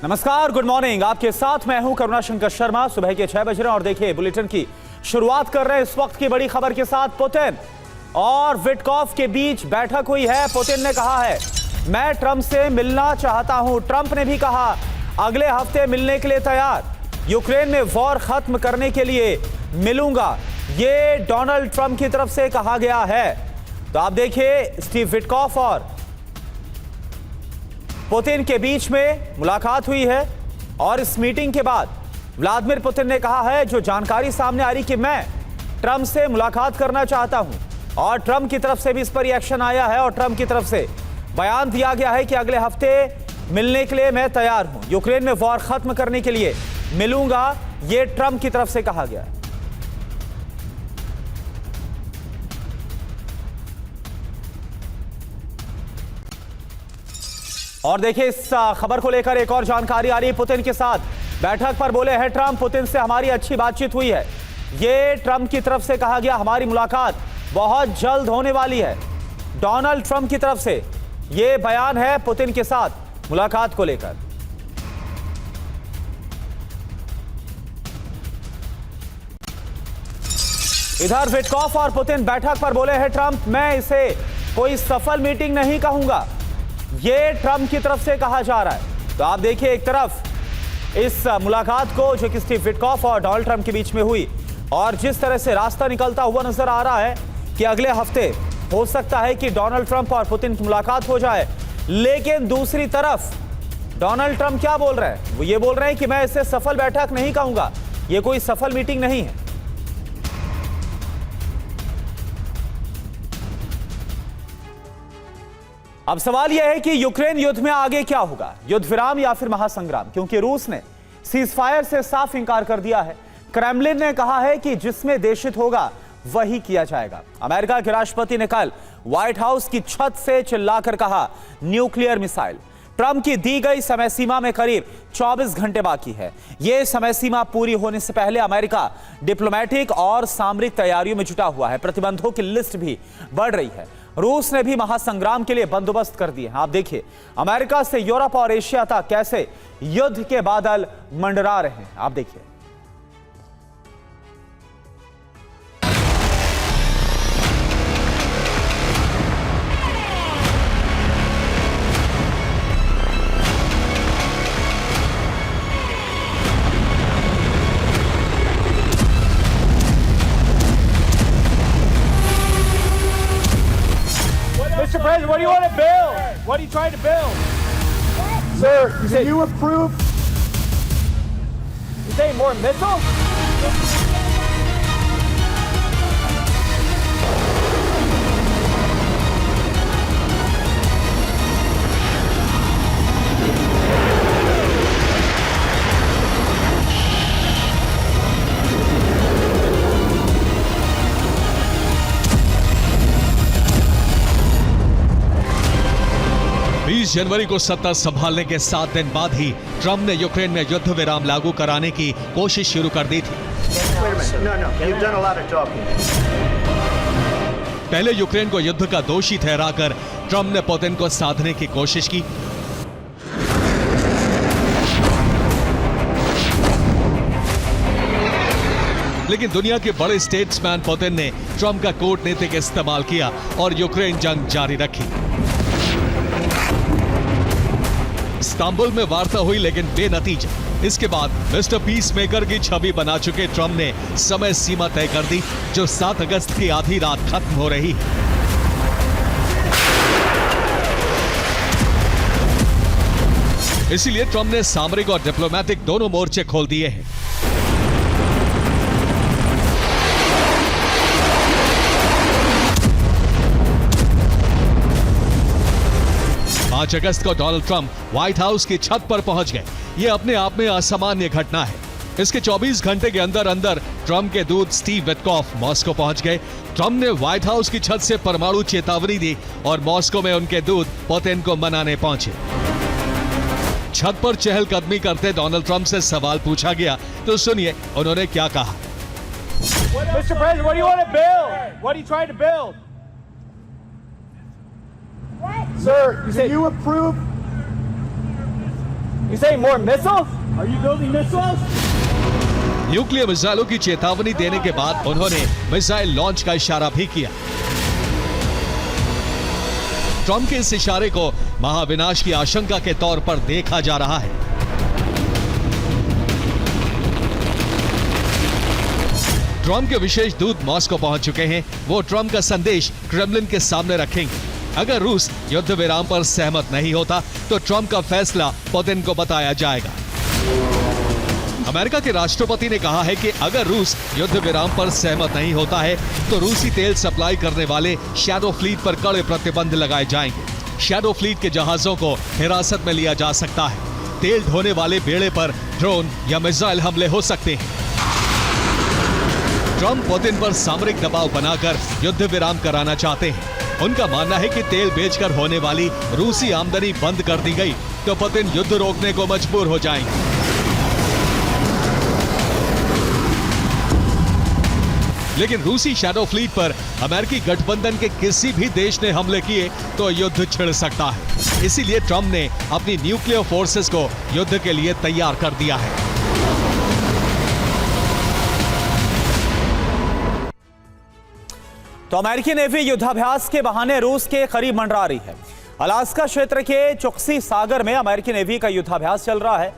नमस्कार, good morning. आपके साथ मैं हूं करुणा शंकर शर्मा। सुबह के 6 बज रहे हैं और देखिए बुलेटिन की शुरुआत कर रहे हैं इस वक्त की बड़ी खबर के साथ। पुतिन और विटकॉफ के बीच बैठक हुई है। पुतिन ने कहा है मैं ट्रंप से मिलना चाहता हूं। ट्रंप ने भी कहा अगले हफ्ते मिलने के लिए तैयार। यूक्रेन में वॉर खत्म करने के लिए मिलूंगा, ये डोनाल्ड ट्रंप की तरफ से कहा गया है। तो आप देखिए स्टीव विटकॉफ और पुतिन के बीच में मुलाकात हुई है और इस मीटिंग के बाद व्लादिमीर पुतिन ने कहा है जो जानकारी सामने आ रही कि मैं ट्रंप से मुलाकात करना चाहता हूं और ट्रंप की तरफ से भी इस पर रिएक्शन आया है और ट्रंप की तरफ से बयान दिया गया है कि अगले हफ्ते मिलने के लिए मैं तैयार हूं। यूक्रेन में वॉर खत्म करने के लिए मिलूंगा, यह ट्रंप की तरफ से कहा गया है। और देखिए इस खबर को लेकर एक और जानकारी आ रही है। पुतिन के साथ बैठक पर बोले हैं ट्रंप, पुतिन से हमारी अच्छी बातचीत हुई है। ये ट्रंप की तरफ से कहा गया, हमारी मुलाकात बहुत जल्द होने वाली है। डोनाल्ड ट्रंप की तरफ से ये बयान है पुतिन के साथ मुलाकात को लेकर। इधर विटकॉफ और पुतिन बैठक पर बोले हैं ट्रंप, मैं इसे कोई सफल मीटिंग नहीं कहूंगा, ये ट्रंप की तरफ से कहा जा रहा है। तो आप देखिए एक तरफ इस मुलाकात को जो कि स्टीव विटकॉफ और डोनाल्ड ट्रंप के बीच में हुई और जिस तरह से रास्ता निकलता हुआ नजर आ रहा है कि अगले हफ्ते हो सकता है कि डोनाल्ड ट्रंप और पुतिन की मुलाकात हो जाए। लेकिन दूसरी तरफ डोनाल्ड ट्रंप क्या बोल रहे हैं? वो ये बोल रहे हैं कि मैं इसे सफल बैठक नहीं कहूंगा, ये कोई सफल मीटिंग नहीं है। अब सवाल यह है कि यूक्रेन युद्ध में आगे क्या होगा, युद्ध विराम या फिर महासंग्राम? क्योंकि रूस ने सीजफायर से साफ इंकार कर दिया है। क्रेमलिन ने कहा है कि जिसमें देशित होगा वही किया जाएगा। अमेरिका के राष्ट्रपति ने कल व्हाइट हाउस की छत से चिल्लाकर कहा न्यूक्लियर मिसाइल। ट्रंप की दी गई समय सीमा में करीब 24 घंटे बाकी है। यह समय सीमा पूरी होने से पहले अमेरिका डिप्लोमेटिक और सामरिक तैयारियों में जुटा हुआ है। प्रतिबंधों की लिस्ट भी बढ़ रही है। रूस ने भी महासंग्राम के लिए बंदोबस्त कर दिए हैं। आप देखिए अमेरिका से यूरोप और एशिया तक कैसे युद्ध के बादल मंडरा रहे हैं। आप देखिए Mr. President, what do you want to build? What are you trying to build? Sir, can you approve? You saying more missiles? जनवरी को सत्ता संभालने के 7 दिन बाद ही ट्रंप ने यूक्रेन में युद्ध विराम लागू कराने की कोशिश शुरू कर दी थी। पहले यूक्रेन को युद्ध का दोषी ठहराकर ट्रंप ने पुतिन को साधने की कोशिश की। लेकिन दुनिया के बड़े स्टेट्समैन पुतिन ने ट्रंप का कूटनीतिक इस्तेमाल किया और यूक्रेन जंग जारी रखी। इस्तांबुल में वार्ता हुई लेकिन बेनतीजा। इसके बाद मिस्टर पीस मेकर की छवि बना चुके ट्रंप ने समय सीमा तय कर दी जो 7 अगस्त की आधी रात खत्म हो रही है। इसीलिए ट्रंप ने सामरिक और डिप्लोमेटिक दोनों मोर्चे खोल दिए हैं। 5 अगस्त को डोनाल्ड ट्रंप व्हाइट हाउस की छत पर पहुंच गए। यह अपने आप में असामान्य घटना है। इसके 24 घंटे के अंदर अंदर ट्रंप के दूत स्टीव विटकॉफ मॉस्को पहुंच गए। ट्रंप ने व्हाइट हाउस की छत से परमाणु चेतावनी दी और मॉस्को में उनके दूत पुतिन को मनाने पहुंचे। छत पर चहलकदमी करते डोनाल्ड ट्रंप से सवाल पूछा गया तो सुनिए उन्होंने क्या कहा। Mr. President, what do you want to build? What are you trying to build? Sir, can you approve? You saying more missiles? Are you building missiles? Nuclear मिसाइलों की चेतावनी देने के बाद उन्होंने मिसाइल लॉन्च का इशारा भी किया। ट्रंप के इस इशारे को महाविनाश की आशंका के तौर पर देखा जा रहा है। ट्रंप के विशेष दूत मॉस्को पहुंच चुके हैं। वो ट्रंप का संदेश क्रेमलिन के सामने रखेंगे। अगर रूस युद्ध विराम पर सहमत नहीं होता तो ट्रंप का फैसला पुतिन को बताया जाएगा। अमेरिका के राष्ट्रपति ने कहा है कि अगर रूस युद्ध विराम पर सहमत नहीं होता है तो रूसी तेल सप्लाई करने वाले शैडो फ्लीट पर कड़े प्रतिबंध लगाए जाएंगे। शैडो फ्लीट के जहाजों को हिरासत में लिया जा सकता है। तेल ढोने वाले बेड़े पर ड्रोन या मिसाइल हमले हो सकते हैं। ट्रंप पुतिन पर सामरिक दबाव बनाकर युद्ध विराम कराना चाहते हैं। उनका मानना है कि तेल बेचकर होने वाली रूसी आमदनी बंद कर दी गई तो पुतिन युद्ध रोकने को मजबूर हो जाएंगे। लेकिन रूसी शैडो फ्लीट पर अमेरिकी गठबंधन के किसी भी देश ने हमले किए तो युद्ध छिड़ सकता है। इसीलिए ट्रंप ने अपनी न्यूक्लियर फोर्सेस को युद्ध के लिए तैयार कर दिया है। तो अमेरिकी नेवी युद्धाभ्यास के बहाने रूस के करीब मंडरा रही है। अलास्का क्षेत्र के चोक्सी सागर में अमेरिकी नेवी का युद्धाभ्यास चल रहा है।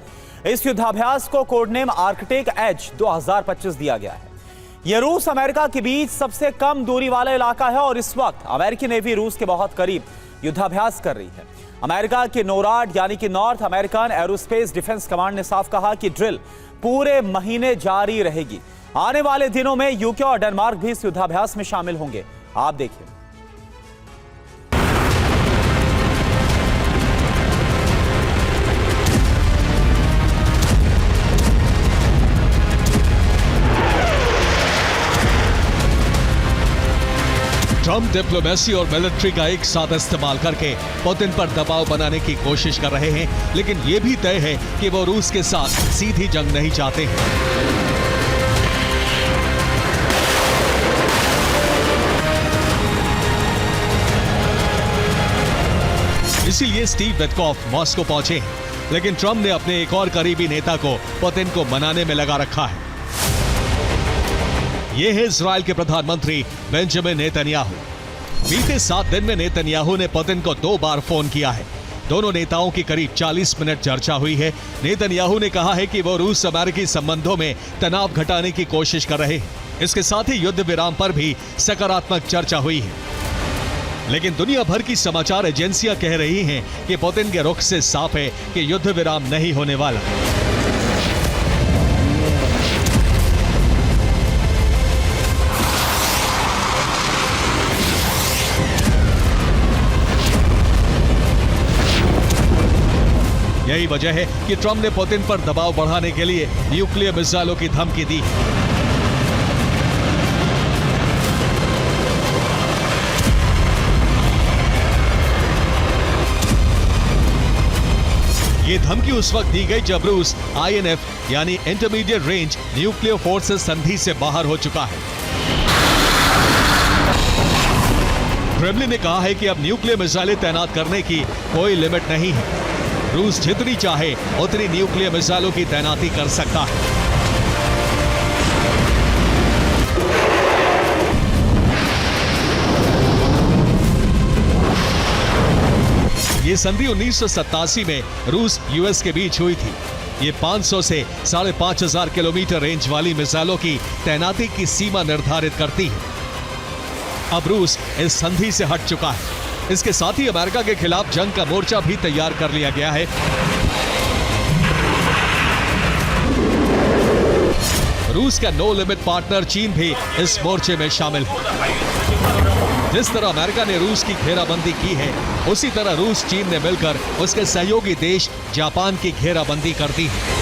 इस युद्धाभ्यास को कोडनेम आर्कटिक एज 2025 दिया गया है। यह रूस अमेरिका के बीच सबसे कम दूरी वाला इलाका है और इस वक्त अमेरिकी नेवी रूस के बहुत करीब युद्धाभ्यास कर रही है। अमेरिका के नोराड यानी कि north American aerospace defence command ने साफ कहा कि ड्रिल पूरे महीने जारी रहेगी। आने वाले दिनों में यूके और डेनमार्क भी इस युद्धाभ्यास में शामिल होंगे। आप देखिए। ट्रंप डिप्लोमेसी और मिलिट्री का एक साथ इस्तेमाल करके पुतिन पर दबाव बनाने की कोशिश कर रहे हैं, लेकिन यह भी तय है कि वो रूस के साथ सीधी जंग नहीं चाहते हैं। इसीलिए स्टीव विटकॉफ मॉस्को पहुंचे हैं, लेकिन ट्रंप ने अपने एक और करीबी नेता को पुतिन को मनाने में लगा रखा है। ये है इजराइल के प्रधानमंत्री बेंजामिन नेतन्याहू। बीते 7 दिन में नेतन्याहू ने पुतिन को 2 बार फोन किया है। दोनों नेताओं की करीब 40 मिनट चर्चा हुई है। नेतन्याहू ने कहा है कि वो रूस अमेरिकी संबंधों में तनाव घटाने की कोशिश कर रहे हैं। इसके साथ ही युद्ध विराम पर भी सकारात्मक चर्चा हुई है। लेकिन दुनिया भर की समाचार एजेंसियां कह रही हैं कि पुतिन के रुख से साफ है कि युद्ध विराम नहीं होने वाला। यही वजह है कि ट्रंप ने पुतिन पर दबाव बढ़ाने के लिए न्यूक्लियर मिसाइलों की धमकी दी। ये धमकी उस वक्त दी गई जब रूस INF यानी इंटरमीडिएट रेंज न्यूक्लियर फोर्सेस संधि से बाहर हो चुका है। क्रेमलिन ने कहा है कि अब न्यूक्लियर मिसाइलें तैनात करने की कोई लिमिट नहीं है। रूस जितनी चाहे उतनी न्यूक्लियर मिसाइलों की तैनाती कर सकता है। ये संधि 1987 में रूस यूएस के बीच हुई थी। ये 500 से 5,500 किलोमीटर रेंज वाली मिसाइलों की तैनाती की सीमा निर्धारित करती है। अब रूस इस संधि से हट चुका है। इसके साथ ही अमेरिका के खिलाफ जंग का मोर्चा भी तैयार कर लिया गया है। रूस का नो लिमिट पार्टनर चीन भी इस मोर्चे में शामिल है। जिस तरह अमेरिका ने रूस की घेराबंदी की है, उसी तरह रूस चीन ने मिलकर उसके सहयोगी देश जापान की घेराबंदी कर दी है।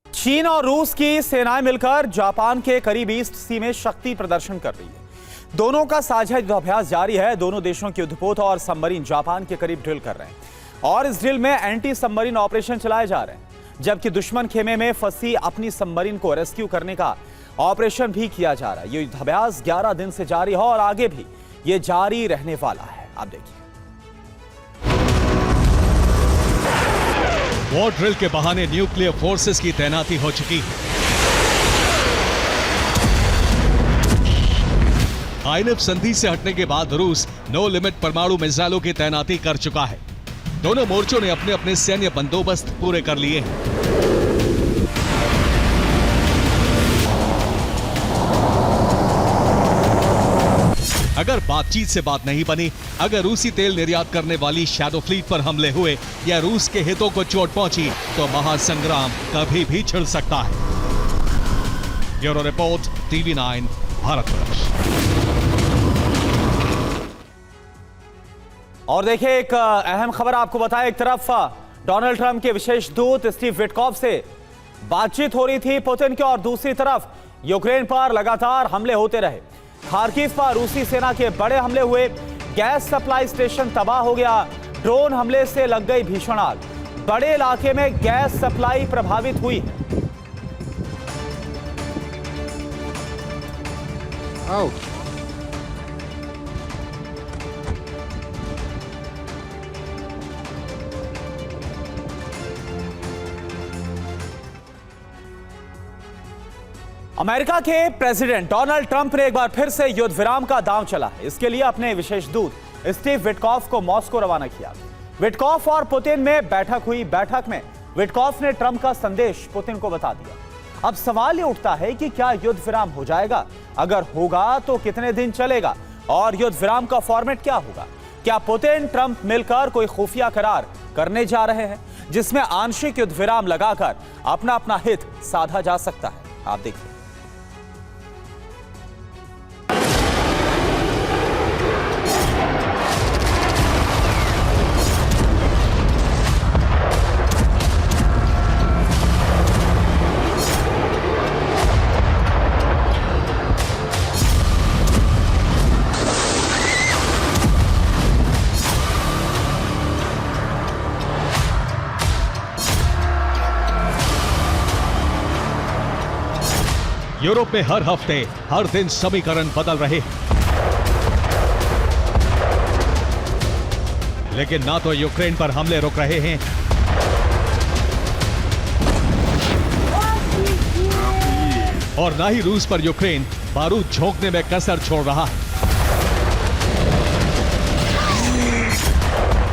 चीन और रूस की सेनाएं मिलकर जापान के करीब ईस्ट सी में शक्ति प्रदर्शन कर रही है। दोनों का साझा युद्धाभ्यास जारी है। दोनों देशों के युद्धपोत और सबमरीन जापान के करीब ड्रिल कर रहे हैं और इस ड्रिल में एंटी सबमरीन ऑपरेशन चलाए जा रहे हैं, जबकि दुश्मन खेमे में फंसी अपनी सबमरीन को रेस्क्यू करने का ऑपरेशन भी किया जा रहा है। ये युद्धाभ्यास 11 दिन से जारी है और आगे भी ये जारी रहने वाला है। आप देखिए, वॉर ड्रिल के बहाने न्यूक्लियर फोर्सेस की तैनाती हो चुकी है। आईएनएफ संधि से हटने के बाद रूस नो लिमिट परमाणु मिसाइलों की तैनाती कर चुका है। दोनों मोर्चों ने अपने अपने सैन्य बंदोबस्त पूरे कर लिए हैं। अगर बातचीत से बात नहीं बनी, अगर रूसी तेल निर्यात करने वाली शैडो फ्लीट पर हमले हुए या रूस के हितों को चोट पहुंची तो महासंग्राम कभी भी छिड़ सकता है। Bureau report, TV9 Bharatvarsh. और देखिए, एक अहम खबर आपको बताएं। एक तरफ डोनाल्ड ट्रंप के विशेष दूत स्टीव विटकॉफ से बातचीत हो रही थी पुतिन की, और दूसरी तरफ यूक्रेन पर लगातार हमले होते रहे। खार्किव पर रूसी सेना के बड़े हमले हुए, गैस सप्लाई स्टेशन तबाह हो गया, ड्रोन हमले से लग गई भीषण आग, बड़े इलाके में गैस सप्लाई प्रभावित हुई। अमेरिका के प्रेसिडेंट डोनाल्ड ट्रंप ने एक बार फिर से युद्ध विराम का दांव चला है। इसके लिए अपने विशेष दूत स्टीव विटकॉफ को मॉस्को रवाना किया। विटकॉफ और पुतिन में बैठक हुई। बैठक में विटकॉफ ने ट्रंप का संदेश पुतिन को बता दिया। अब सवाल ये उठता है कि क्या युद्ध विराम हो जाएगा? अगर होगा तो कितने दिन चलेगा और युद्ध विराम का फॉर्मेट क्या होगा? क्या पुतिन ट्रंप मिलकर कोई खुफिया करार करने जा रहे हैं जिसमें आंशिक युद्ध विराम लगाकर अपना अपना हित साधा जा सकता है? आप देखिए। यूरोप में हर हफ्ते हर दिन समीकरण बदल रहे हैं, लेकिन ना तो यूक्रेन पर हमले रुक रहे हैं और ना ही रूस पर यूक्रेन बारूद झोंकने में कसर छोड़ रहा है।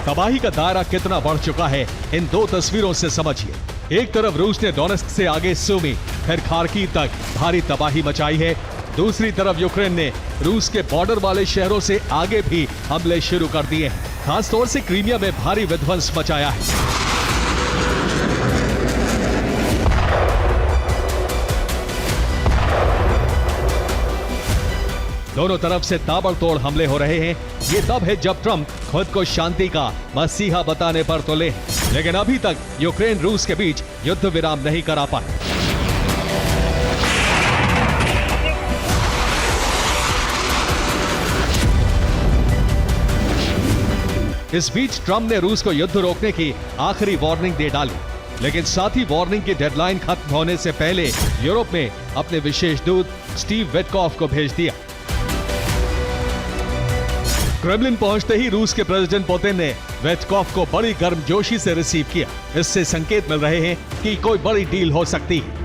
तबाही का दायरा कितना बढ़ चुका है इन दो तस्वीरों से समझिए। एक तरफ रूस ने डोनेस्क से आगे सुमी फिर खार्किव तक भारी तबाही मचाई है, दूसरी तरफ यूक्रेन ने रूस के बॉर्डर वाले शहरों से आगे भी हमले शुरू कर दिए हैं। खासतौर से क्रीमिया में भारी विध्वंस मचाया है। दोनों तरफ से ताबड़तोड़ हमले हो रहे हैं। ये तब है जब ट्रंप खुद को शांति का मसीहा बताने पर तुले, लेकिन अभी तक यूक्रेन रूस के बीच युद्ध विराम नहीं करा पाए। इस बीच ट्रंप ने रूस को युद्ध रोकने की आखिरी वार्निंग दे डाली, लेकिन साथ ही वार्निंग की डेडलाइन खत्म होने से पहले यूरोप में अपने विशेष दूत स्टीव विटकॉफ को भेज दिया। क्रेमलिन पहुंचते ही रूस के प्रेसिडेंट पुतिन ने विटकॉफ को बड़ी गर्मजोशी से रिसीव किया। इससे संकेत मिल रहे हैं कि कोई बड़ी डील हो सकती है।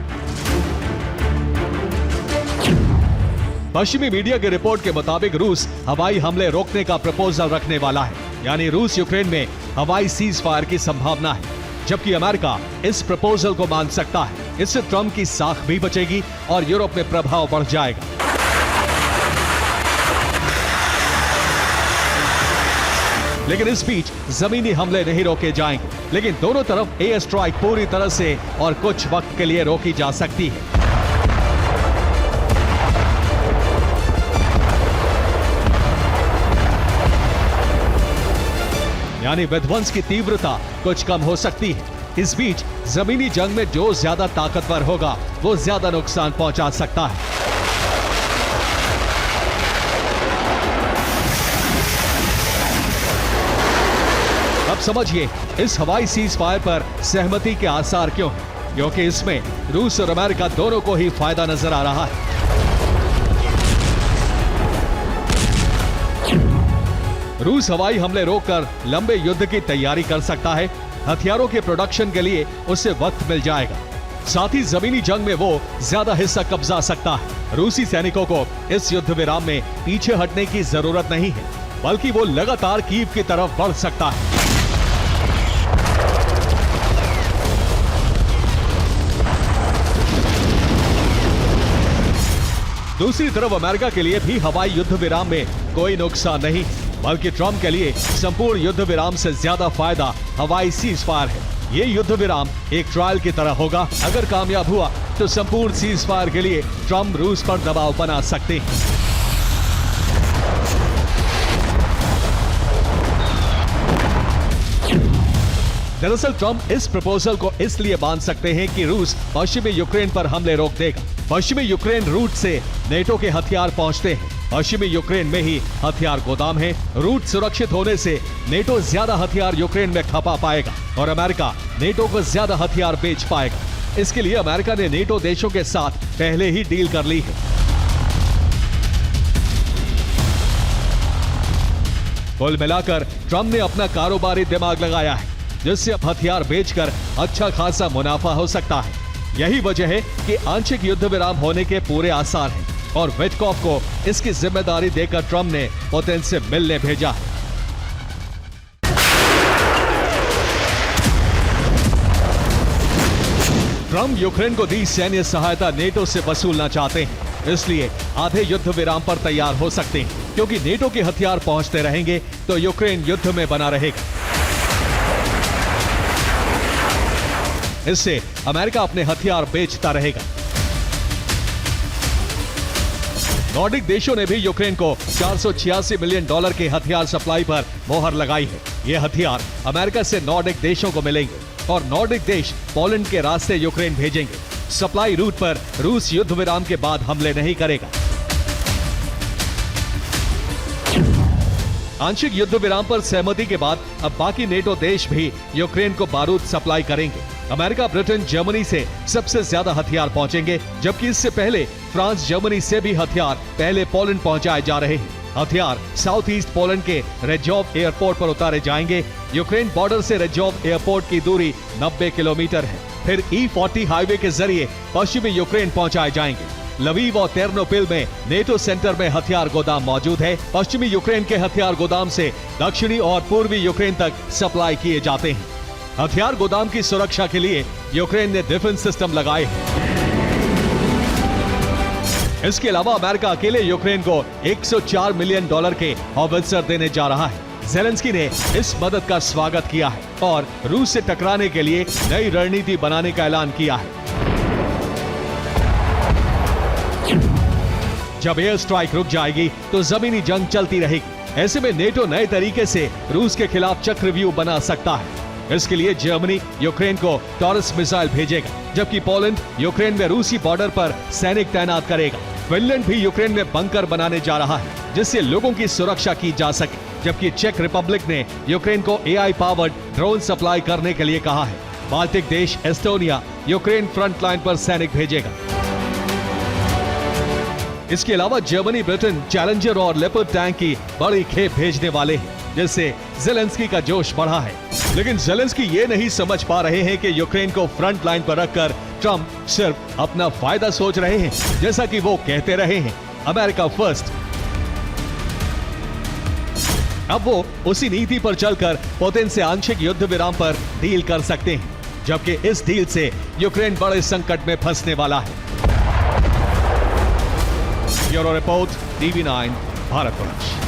पश्चिमी मीडिया की रिपोर्ट के मुताबिक रूस हवाई हमले रोकने का प्रपोजल रखने वाला है, यानी रूस यूक्रेन में हवाई सीज फायर की संभावना है, जबकि अमेरिका इस प्रपोजल को मान सकता है। इससे ट्रंप की साख भी बचेगी और यूरोप में प्रभाव बढ़ जाएगा। लेकिन इस बीच जमीनी हमले नहीं रोके जाएंगे, लेकिन दोनों तरफ एयर स्ट्राइक पूरी तरह से और कुछ वक्त के लिए रोकी जा सकती है। यानी विध्वंस की तीव्रता कुछ कम हो सकती है। इस बीच जमीनी जंग में जो ज्यादा ताकतवर होगा वो ज्यादा नुकसान पहुंचा सकता है। अब समझिए इस हवाई सीज फायर पर सहमति के आसार क्यों हैं? क्योंकि इसमें रूस और अमेरिका दोनों को ही फायदा नजर आ रहा है। रूस हवाई हमले रोककर लंबे युद्ध की तैयारी कर सकता है। हथियारों के प्रोडक्शन के लिए उसे वक्त मिल जाएगा। साथ ही जमीनी जंग में वो ज्यादा हिस्सा कब्जा सकता है। रूसी सैनिकों को इस युद्ध विराम में पीछे हटने की जरूरत नहीं है, बल्कि वो लगातार कीव की तरफ बढ़ सकता है। दूसरी तरफ अमेरिका के लिए भी हवाई युद्ध विराम में कोई नुकसान नहीं, बल्कि ट्रंप के लिए संपूर्ण युद्ध विराम से ज्यादा फायदा हवाई सीज फायर है। ये युद्ध विराम एक ट्रायल की तरह होगा। अगर कामयाब हुआ तो संपूर्ण सीज फायर के लिए ट्रंप रूस पर दबाव बना सकते हैं। दरअसल ट्रंप इस प्रपोजल को इसलिए बांध सकते हैं कि रूस पश्चिमी यूक्रेन पर हमले रोक देगा। पश्चिमी यूक्रेन रूट से नेटो के हथियार पहुंचते हैं। पश्चिमी यूक्रेन में ही हथियार गोदाम है। रूट सुरक्षित होने से नेटो ज्यादा हथियार यूक्रेन में खपा पाएगा और अमेरिका नेटो को ज्यादा हथियार बेच पाएगा। इसके लिए अमेरिका ने नेटो देशों के साथ पहले ही डील कर ली है। कुल मिलाकर ट्रंप ने अपना कारोबारी दिमाग लगाया है, जिससे अब हथियार बेचकर अच्छा खासा मुनाफा हो सकता है। यही वजह है कि आंशिक युद्ध विराम होने के पूरे आसार हैं और विटकॉफ को इसकी जिम्मेदारी देकर ट्रंप ने पुतिन से मिलने भेजा है। ट्रंप यूक्रेन को दी सैन्य सहायता नेटो से वसूलना चाहते हैं, इसलिए आधे युद्ध विराम पर तैयार हो सकते हैं। क्योंकि नेटो के हथियार पहुंचते रहेंगे तो यूक्रेन युद्ध में बना रहेगा। इससे अमेरिका अपने हथियार बेचता रहेगा। नॉर्डिक देशों ने भी यूक्रेन को $486 मिलियन के हथियार सप्लाई पर मोहर लगाई है। ये हथियार अमेरिका से नॉर्डिक देशों को मिलेंगे और नॉर्डिक देश पोलैंड के रास्ते यूक्रेन भेजेंगे। सप्लाई रूट पर रूस युद्ध विराम के बाद हमले नहीं करेगा। आंशिक युद्ध विराम पर सहमति के बाद अब बाकी नेटो देश भी यूक्रेन को बारूद सप्लाई करेंगे। अमेरिका, ब्रिटेन, जर्मनी से सबसे ज्यादा हथियार पहुंचेंगे, जबकि इससे पहले फ्रांस, जर्मनी से भी हथियार पहले पोलैंड पहुंचाए जा रहे हैं। हथियार साउथ ईस्ट पोलैंड के रेजोव एयरपोर्ट पर उतारे जाएंगे। यूक्रेन बॉर्डर से रेजोव एयरपोर्ट की दूरी 90 किलोमीटर है। फिर E40 हाईवे के जरिए पश्चिमी यूक्रेन पहुंचाए जाएंगे। लवीव और तेर्नोपिल में नेटो सेंटर में हथियार गोदाम मौजूद है। पश्चिमी यूक्रेन के हथियार गोदाम से दक्षिणी और पूर्वी यूक्रेन तक सप्लाई किए जाते हैं। हथियार गोदाम की सुरक्षा के लिए यूक्रेन ने डिफेंस सिस्टम लगाए हैं। इसके अलावा अमेरिका अकेले यूक्रेन को $104 मिलियन के हॉवित्जर देने जा रहा है। ज़ेलेंस्की ने इस मदद का स्वागत किया है और रूस से टकराने के लिए नई रणनीति बनाने का ऐलान किया है। जब एयर स्ट्राइक रुक जाएगी तो जमीनी जंग चलती रहेगी। ऐसे में नेटो नए तरीके से रूस के खिलाफ चक्रव्यूह बना सकता है। इसके लिए जर्मनी यूक्रेन को टॉरस मिसाइल भेजेगा, जबकि पोलैंड यूक्रेन में रूसी बॉर्डर पर सैनिक तैनात करेगा। फिनलैंड भी यूक्रेन में बंकर बनाने जा रहा है, जिससे लोगों की सुरक्षा की जा सके। जबकि चेक रिपब्लिक ने यूक्रेन को AI पावर्ड ड्रोन सप्लाई करने के लिए कहा है। बाल्टिक देश एस्टोनिया यूक्रेन फ्रंट लाइन पर सैनिक भेजेगा। इसके अलावा जर्मनी, ब्रिटेन चैलेंजर और लेपर्ड टैंक की बड़ी खेप भेजने वाले हैं, जिससे ज़ेलेंस्की का जोश बढ़ा है। लेकिन ज़ेलेंस्की ये नहीं समझ पा रहे हैं कि यूक्रेन को फ्रंट लाइन पर रखकर ट्रंप सिर्फ अपना फायदा सोच रहे हैं। जैसा कि वो कहते रहे हैं, अमेरिका फर्स्ट। अब वो उसी नीति पर चलकर पुतिन से आंशिक युद्ध विराम पर डील कर सकते हैं, जबकि इस डील से यूक्रेन बड़े संकट में फंसने वाला है। Bureau report, TV9 Bharatvarsh.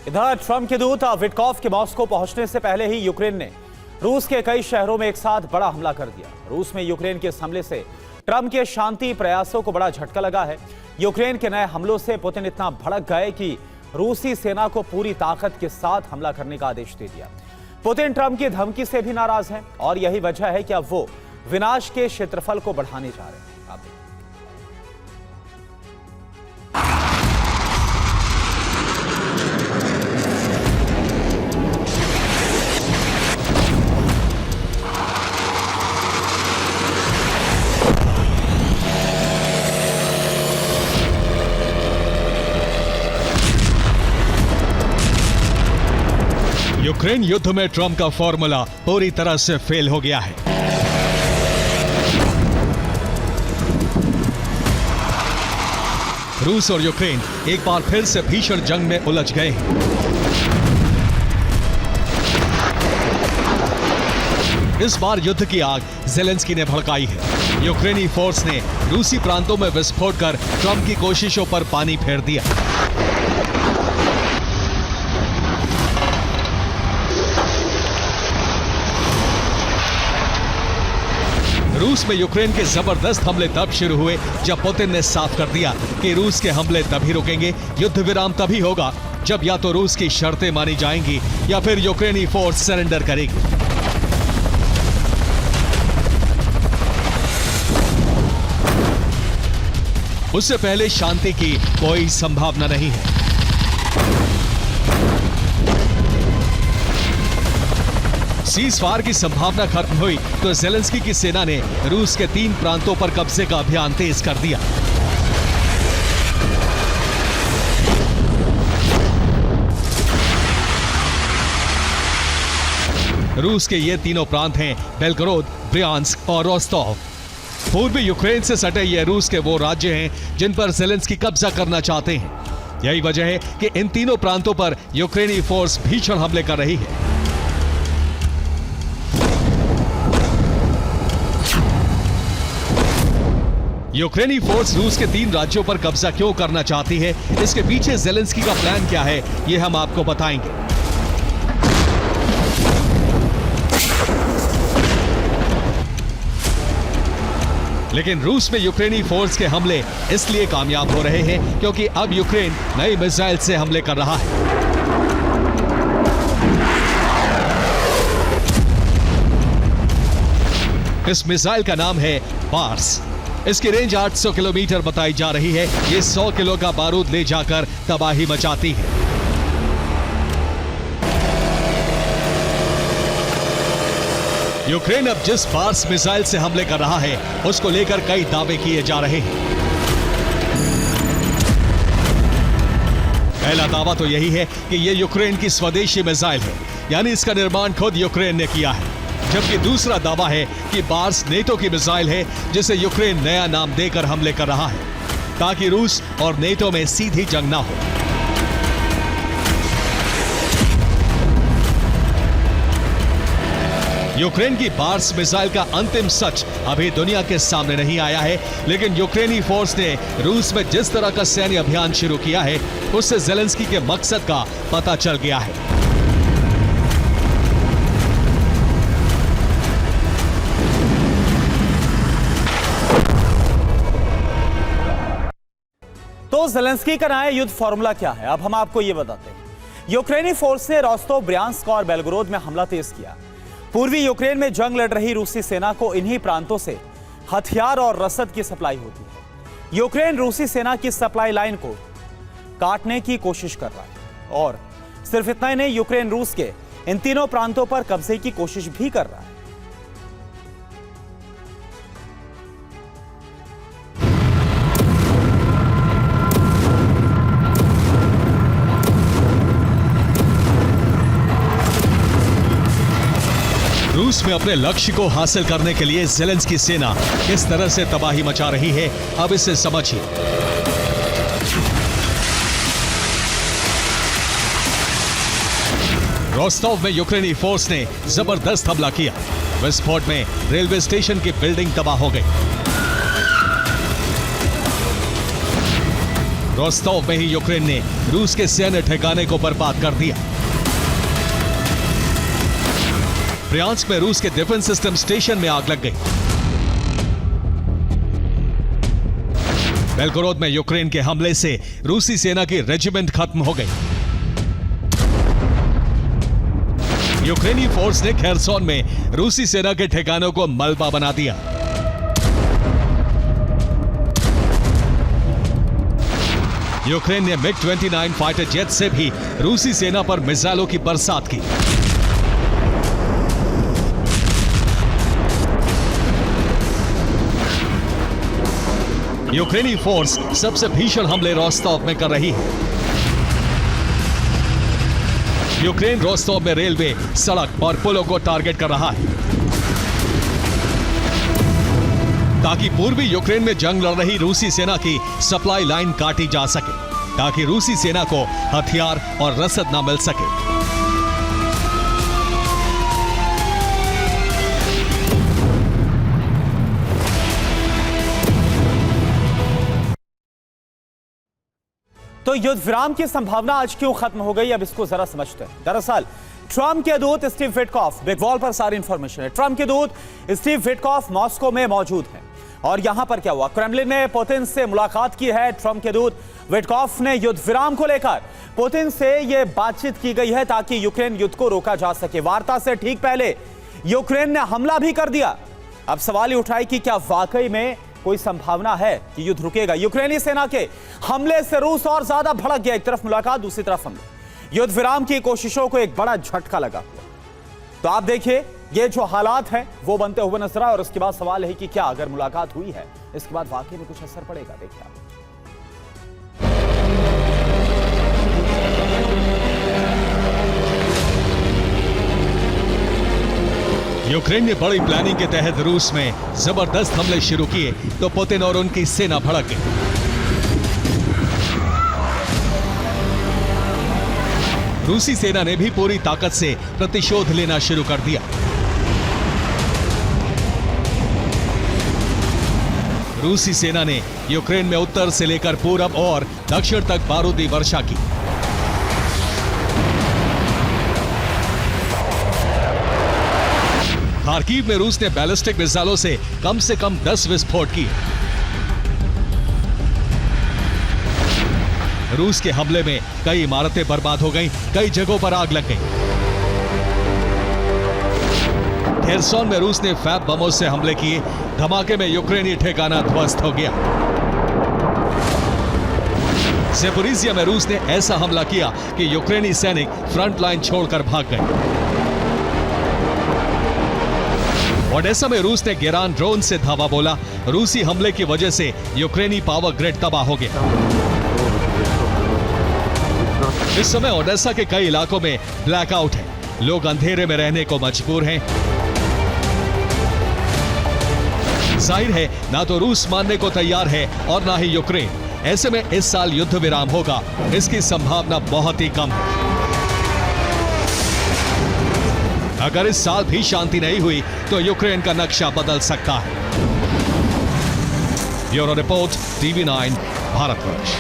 इधर ट्रंप के दूत विटकॉफ के मॉस्को पहुंचने से पहले ही यूक्रेन ने रूस के कई शहरों में एक साथ बड़ा हमला कर दिया। रूस में यूक्रेन के इस हमले से ट्रंप के शांति प्रयासों को बड़ा झटका लगा है। यूक्रेन के नए हमलों से पुतिन इतना भड़क गए कि रूसी सेना को पूरी ताकत के साथ हमला करने का आदेश दे दिया। पुतिन ट्रंप की धमकी से भी नाराज हैं और यही वजह है कि अब वो विनाश के क्षेत्रफल को बढ़ाने जा रहे हैं। आप देखिए। यूक्रेन युद्ध में ट्रंप का फॉर्मूला पूरी तरह से फेल हो गया है। रूस और यूक्रेन एक बार फिर से भीषण जंग में उलझ गए हैं। इस बार युद्ध की आग ज़ेलेंस्की ने भड़काई है। यूक्रेनी फोर्स ने रूसी प्रांतों में विस्फोट कर ट्रंप की कोशिशों पर पानी फेर दिया। रूस में यूक्रेन के जबरदस्त हमले तब शुरू हुए जब पुतिन ने साफ कर दिया कि रूस के हमले तभी रुकेंगे, युद्ध विराम तभी होगा जब या तो रूस की शर्तें मानी जाएंगी या फिर यूक्रेनी फोर्स सरेंडर करेगी। उससे पहले शांति की कोई संभावना नहीं है। सीज़फायर की संभावना खत्म हुई तो ज़ेलेंस्की की सेना ने रूस के 3 प्रांतों पर कब्जे का अभियान तेज कर दिया। रूस के ये तीनों प्रांत हैं बेलगोरोद, ब्रियांस्क और रोस्टोव। पूर्वी यूक्रेन से सटे ये रूस के वो राज्य हैं जिन पर ज़ेलेंस्की कब्जा करना चाहते हैं। यही वजह है कि इन तीनों प्रांतों पर यूक्रेनी फोर्स भीषण हमले कर रही है। यूक्रेनी फोर्स रूस के 3 राज्यों पर कब्जा क्यों करना चाहती है, इसके पीछे ज़ेलेंस्की का प्लान क्या है, ये हम आपको बताएंगे। लेकिन रूस में यूक्रेनी फोर्स के हमले इसलिए कामयाब हो रहे हैं क्योंकि अब यूक्रेन नई मिसाइल से हमले कर रहा है। इस मिसाइल का नाम है बार्स। इसकी रेंज 800 किलोमीटर बताई जा रही है। ये 100 किलो का बारूद ले जाकर तबाही मचाती है। यूक्रेन अब जिस बार्स मिसाइल से हमले कर रहा है उसको लेकर कई दावे किए जा रहे हैं। पहला दावा तो यही है कि यह यूक्रेन की स्वदेशी मिसाइल है, यानी इसका निर्माण खुद यूक्रेन ने किया है। जबकि दूसरा दावा है कि बार्स नेटो की मिसाइल है जिसे यूक्रेन नया नाम देकर हमले कर रहा है ताकि रूस और नेटो में सीधी जंग ना हो। यूक्रेन की बार्स मिसाइल का अंतिम सच अभी दुनिया के सामने नहीं आया है, लेकिन यूक्रेनी फोर्स ने रूस में जिस तरह का सैन्य अभियान शुरू किया है उससे ज़ेलेंस्की के मकसद का पता चल गया है। तो ज़ेलेंस्की का नया युद्ध फॉर्मूला क्या है, अब हम आपको यह बताते हैं। यूक्रेनी फोर्स ने रोस्टोव, ब्रियांस्क और बेलगोरोद में हमला तेज किया। पूर्वी यूक्रेन में जंग लड़ रही रूसी सेना को इन्हीं प्रांतों से हथियार और रसद की सप्लाई होती है। यूक्रेन रूसी सेना की सप्लाई लाइन को काटने की कोशिश कर रहा है और सिर्फ इतना ही नहीं, यूक्रेन रूस के इन तीनों प्रांतों पर कब्जे की कोशिश भी कर रहा है। रूस में अपने लक्ष्य को हासिल करने के लिए ज़ेलेंस्की सेना किस तरह से तबाही मचा रही है, अब इसे समझिए। रोस्टोव में यूक्रेनी फोर्स ने जबरदस्त हमला किया। विस्फोट में रेलवे स्टेशन की बिल्डिंग तबाह हो गई। रोस्टोव में ही यूक्रेन ने रूस के सैन्य ठिकाने को बर्बाद कर दिया। ब्रियांस्क में रूस के डिफेंस सिस्टम स्टेशन में आग लग गई। बेलगोरोद में यूक्रेन के हमले से रूसी सेना की रेजिमेंट खत्म हो गई। यूक्रेनी फोर्स ने खेरसोन में रूसी सेना के ठिकानों को मलबा बना दिया। यूक्रेन ने MiG-29 फाइटर जेट से भी रूसी सेना पर मिसाइलों की बरसात की। यूक्रेनी फोर्स सबसे भीषण हमले रोस्टोव में कर रही है। यूक्रेन रोस्तोव में रेलवे, सड़क और पुलों को टारगेट कर रहा है ताकि पूर्वी यूक्रेन में जंग लड़ रही रूसी सेना की सप्लाई लाइन काटी जा सके, ताकि रूसी सेना को हथियार और रसद न मिल सके। तो युद्ध विराम की संभावना आज क्यों खत्म हो गई, अब इसको जरा समझते हैं। दरअसल ट्रंप के दूत स्टीव विटकॉफ, बिग वॉल पर सारी इंफॉर्मेशन है। ट्रंप के दूत स्टीव विटकॉफ मॉस्को में मौजूद हैं और यहां पर क्या हुआ, क्रेमलिन ने पुतिन से मुलाकात की है। ट्रंप के दूत विटकॉफ ने युद्ध विराम को लेकर पुतिन से यह बातचीत की गई है ताकि यूक्रेन युद्ध को रोका जा सके। वार्ता से ठीक पहले यूक्रेन ने हमला भी कर दिया। अब सवाल ये उठाए कि क्या वाकई में कोई संभावना है कि युद्ध रुकेगा। यूक्रेनी सेना के हमले से रूस और ज्यादा भड़क गया। एक तरफ मुलाकात, दूसरी तरफ हमले। युद्ध विराम की कोशिशों को एक बड़ा झटका लगा हुआ। तो आप देखिए ये जो हालात हैं वो बनते हुए नजर आए और उसके बाद सवाल है कि क्या अगर मुलाकात हुई है इसके बाद वाकई में कुछ असर पड़ेगा। देखिए आप। यूक्रेन ने बड़ी प्लानिंग के तहत रूस में जबरदस्त हमले शुरू किए तो पुतिन और उनकी सेना भड़क गई। रूसी सेना ने भी पूरी ताकत से प्रतिशोध लेना शुरू कर दिया। रूसी सेना ने यूक्रेन में उत्तर से लेकर पूरब और दक्षिण तक बारूदी वर्षा की। खार्किव में रूस ने बैलिस्टिक मिसाइलों से कम 10 विस्फोट किए। रूस के हमले में कई इमारतें बर्बाद हो गईं, कई जगहों पर आग लग गई। खेरसोन में रूस ने फैब बमों से हमले किए। धमाके में यूक्रेनी ठिकाना ध्वस्त हो गया। ज़ेपोरिज़िया में रूस ने ऐसा हमला किया कि यूक्रेनी सैनिक फ्रंट लाइन छोड़कर भाग गए। ओडेसा में रूस ने गेरान ड्रोन से धावा बोला। रूसी हमले की वजह से यूक्रेनी पावर ग्रिड तबाह हो गया। इस समय ओडेसा के कई इलाकों में ब्लैकआउट है। लोग अंधेरे में रहने को मजबूर हैं। जाहिर है ना तो रूस मानने को तैयार है और ना ही यूक्रेन। ऐसे में इस साल युद्ध विराम होगा इसकी संभावना बहुत ही कम है। अगर इस साल भी शांति नहीं हुई तो यूक्रेन का नक्शा बदल सकता है। Bureau report, TV9 Bharatvarsh.